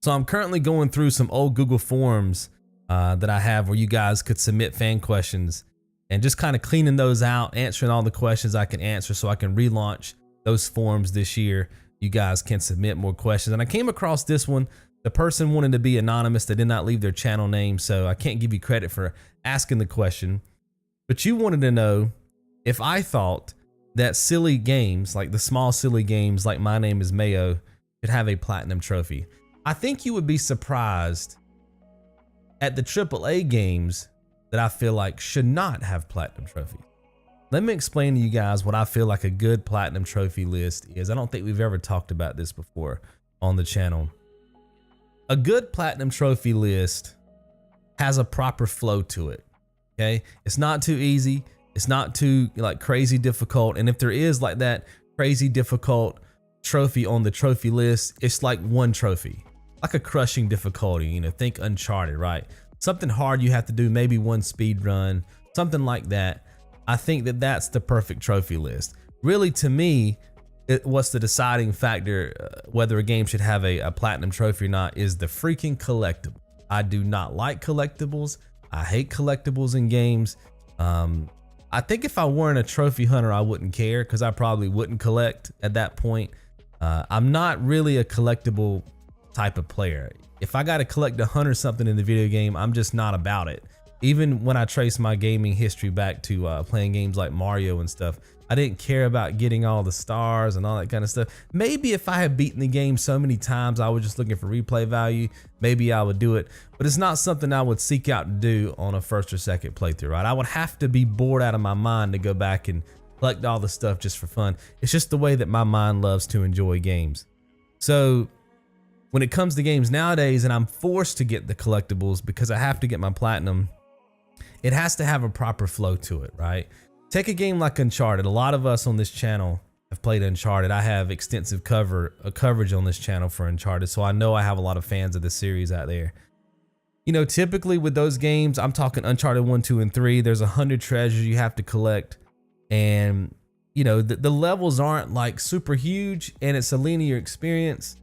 So I'm currently going through some old Google Forms that I have where you guys could submit fan questions, and just kind of cleaning those out, answering all the questions I can answer so I can relaunch those forms this year. You guys can submit more questions. And I came across this one. The person wanted to be anonymous. They did not leave their channel name, so I can't give you credit for asking the question. But you wanted to know if I thought that silly games, like the small silly games like My Name is Mayo, should have a platinum trophy. I think you would be surprised at the AAA games that I feel like should not have platinum trophies. Let me explain to you guys what I feel like a good platinum trophy list is. I don't think we've ever talked about this before on the channel. A good platinum trophy list has a proper flow to it. Okay, it's not too easy. It's not too like crazy difficult. And if there is like that crazy difficult trophy on the trophy list, it's like one trophy, like a crushing difficulty. You know, think Uncharted, right? Something hard you have to do, maybe one speed run, something like that. I think that that's the perfect trophy list. Really, to me, what's the deciding factor whether a game should have a platinum trophy or not is the freaking collectible. I do not like collectibles. I hate collectibles in games. I think if I weren't a trophy hunter, I wouldn't care because I probably wouldn't collect at that point. I'm not really a collectible type of player. If I got to collect 100 something in the video game, I'm just not about it. Even when I trace my gaming history back to playing games like Mario and stuff, I didn't care about getting all the stars and all that kind of stuff. Maybe if I had beaten the game so many times, I was just looking for replay value, maybe I would do it, but it's not something I would seek out to do on a first or second playthrough, right? I would have to be bored out of my mind to go back and collect all the stuff just for fun. It's just the way that my mind loves to enjoy games. So when it comes to games nowadays and I'm forced to get the collectibles because I have to get my platinum, it has to have a proper flow to it, right? Take a game like Uncharted. A lot of us on this channel have played Uncharted. I have extensive coverage on this channel for Uncharted, so I know I have a lot of fans of the series out there. You know, typically with those games, I'm talking Uncharted 1, 2, and 3, there's 100 treasures you have to collect, and you know, the levels aren't like super huge and it's a linear experience.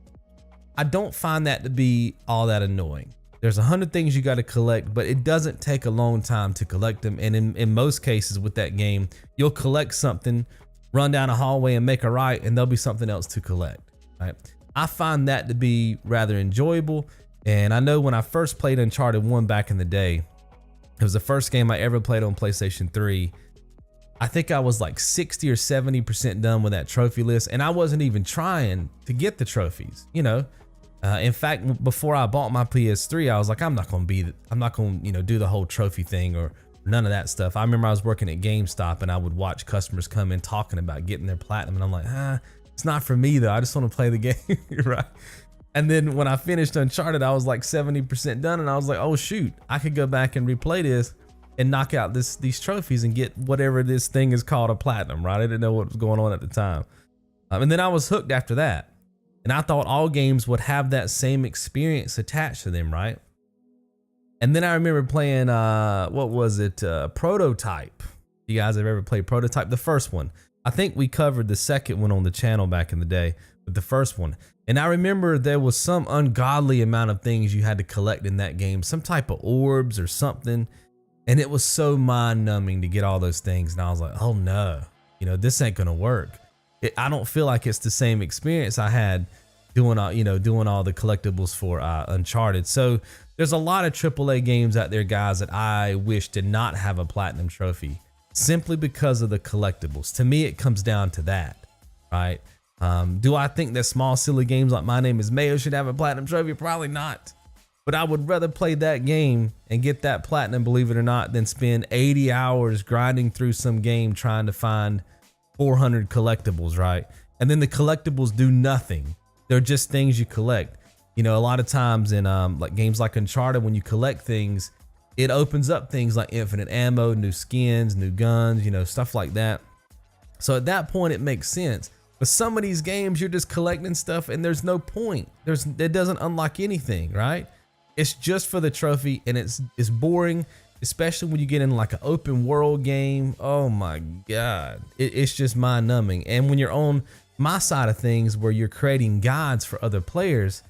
I don't find that to be all that annoying. There's 100 things you got to collect, but it doesn't take a long time to collect them. And in most cases with that game, you'll collect something, run down a hallway and make a right, and there'll be something else to collect, right? I find that to be rather enjoyable. And I know when I first played Uncharted 1 back in the day, it was the first game I ever played on PlayStation 3. I think I was like 60 or 70% done with that trophy list, and I wasn't even trying to get the trophies, you know. In fact, before I bought my PS3, I was like, I'm not gonna, you know, do the whole trophy thing or none of that stuff. I remember I was working at GameStop and I would watch customers come in talking about getting their platinum, and I'm like, it's not for me though. I just want to play the game, right? And then when I finished Uncharted, I was like 70% done, and I was like, oh shoot, I could go back and replay this and knock out these trophies and get whatever this thing is called a platinum, right? I didn't know what was going on at the time, and then I was hooked after that. And I thought all games would have that same experience attached to them, right? And then I remember playing, what was it? Prototype. You guys have ever played Prototype? The first one. I think we covered the second one on the channel back in the day, but the first one. And I remember there was some ungodly amount of things you had to collect in that game, some type of orbs or something. And it was so mind numbing to get all those things. And I was like, oh no, you know, this ain't gonna work. I don't feel like it's the same experience I had doing all the collectibles for Uncharted. So there's a lot of AAA games out there, guys, that I wish did not have a platinum trophy simply because of the collectibles. To me, it comes down to that, right? Do I think that small silly games like My Name is Mayo should have a platinum trophy? Probably not. But I would rather play that game and get that platinum, believe it or not, than spend 80 hours grinding through some game trying to find 400 collectibles, right? And then the collectibles do nothing. They're just things you collect. You know, a lot of times in like games like Uncharted, when you collect things, it opens up things like infinite ammo, new skins, new guns, you know, stuff like that. So at that point, it makes sense. But some of these games, you're just collecting stuff and there's no point. It doesn't unlock anything, right? It's just for the trophy, and it's boring, especially when you get in like an open world game. Oh my God, it's just mind numbing. And when you're on my side of things where you're creating guides for other players,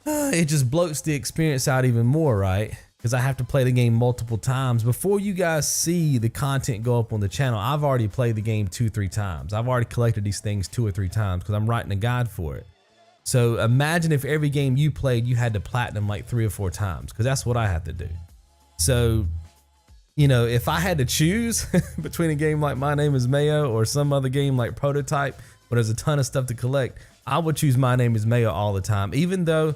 it just bloats the experience out even more, right? Because I have to play the game multiple times. Before you guys see the content go up on the channel, I've already played the game 2-3 times. I've already collected these things 2 or 3 times because I'm writing a guide for it. So imagine if every game you played, you had to platinum like 3 or 4 times, because that's what I have to do. So, you know, if I had to choose between a game like My Name is Mayo or some other game like Prototype, where there's a ton of stuff to collect, I would choose My Name is Mayo all the time. Even though,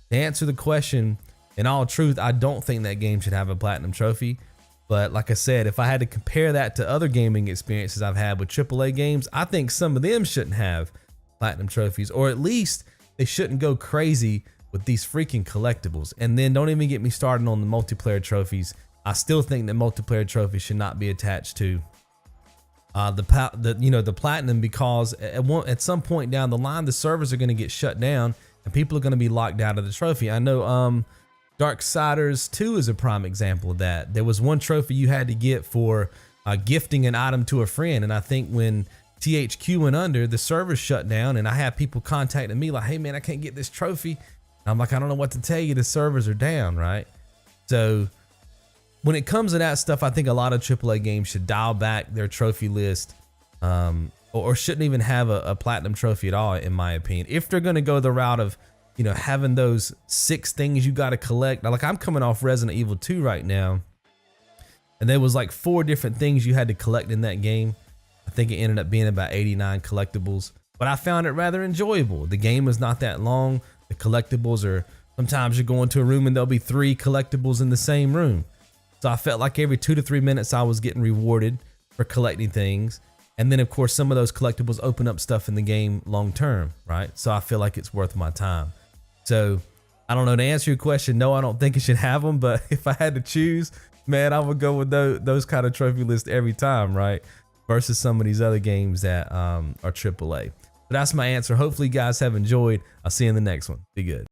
to answer the question, in all truth, I don't think that game should have a platinum trophy. But like I said, if I had to compare that to other gaming experiences I've had with AAA games, I think some of them shouldn't have platinum trophies, or at least they shouldn't go crazy with these freaking collectibles. And then don't even get me started on the multiplayer trophies. I still think that multiplayer trophies should not be attached to the platinum, because at some point down the line, the servers are going to get shut down and people are going to be locked out of the trophy. I know Darksiders 2 is a prime example of that. There was one trophy you had to get for gifting an item to a friend, and I think when THQ went under, the servers shut down, and I have people contacting me like, hey man, I can't get this trophy. And I'm like, I don't know what to tell you, the servers are down, right? So when it comes to that stuff, I think a lot of AAA games should dial back their trophy list, or shouldn't even have a platinum trophy at all, in my opinion. If they're gonna go the route of, you know, having those 6 things you gotta collect. Now, like, I'm coming off Resident Evil 2 right now, and there was like 4 different things you had to collect in that game. I think it ended up being about 89 collectibles, but I found it rather enjoyable. The game was not that long. The collectibles are, sometimes you go into a room and there'll be 3 collectibles in the same room. So I felt like every 2 to 3 minutes I was getting rewarded for collecting things. And then of course, some of those collectibles open up stuff in the game long term, right? So I feel like it's worth my time. So I don't know, to answer your question, no, I don't think it should have them, but if I had to choose, man, I would go with those kind of trophy lists every time, right? Versus some of these other games that are AAA. But that's my answer. Hopefully you guys have enjoyed. I'll see you in the next one. Be good.